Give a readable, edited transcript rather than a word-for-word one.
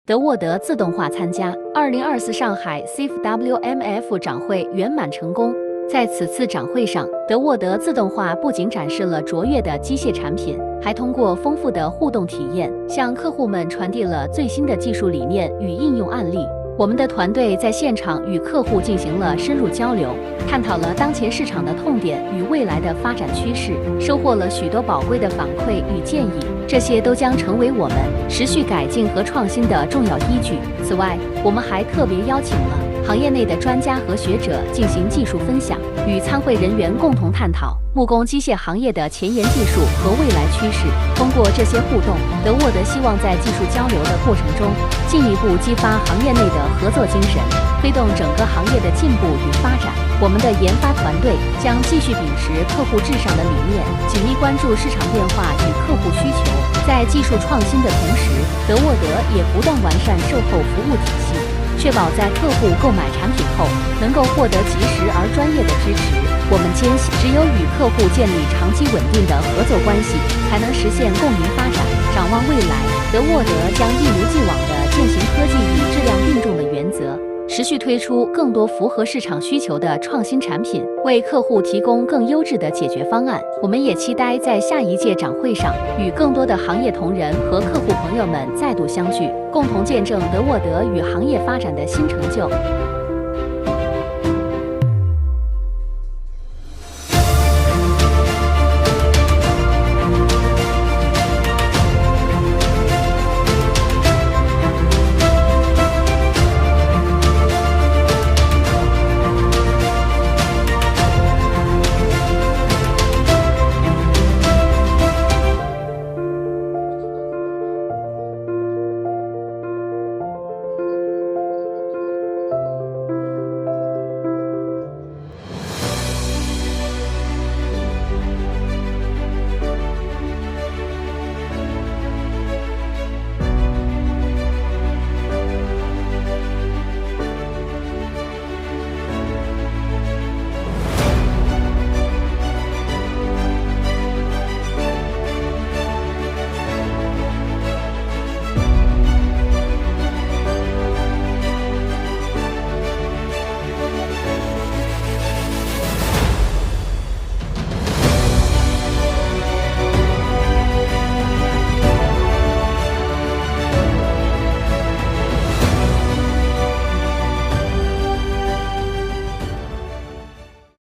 德沃德自动化参加2024上海 CIF-WMF 展会圆满成功。在此次展会上，德沃德自动化不仅展示了卓越的机械产品，还通过丰富的互动体验，向客户们传递了最新的技术理念与应用案例。我们的团队在现场与客户进行了深入交流，探讨了当前市场的痛点与未来的发展趋势，收获了许多宝贵的反馈与建议。这些都将成为我们持续改进和创新的重要依据。此外，我们还特别邀请了行业内的专家和学者进行技术分享，与参会人员共同探讨木工机械行业的前沿技术和未来趋势。通过这些互动，德沃德希望在技术交流的过程中，进一步激发行业内的合作精神，推动整个行业的进步与发展。我们的研发团队将继续秉持客户至上的理念，紧密关注市场变化与客户需求。在技术创新的同时，德沃德也不断完善售后服务体系，确保在客户购买产品后能够获得及时而专业的支持。我们坚信，只有与客户建立长期稳定的合作关系，才能实现共赢发展。展望未来，德沃德将一如既往地践行科技与质量并重的原则，持续推出更多符合市场需求的创新产品，为客户提供更优质的解决方案。我们也期待在下一届展会上，与更多的行业同仁和客户朋友们再度相聚，共同见证德沃德与行业发展的新成就。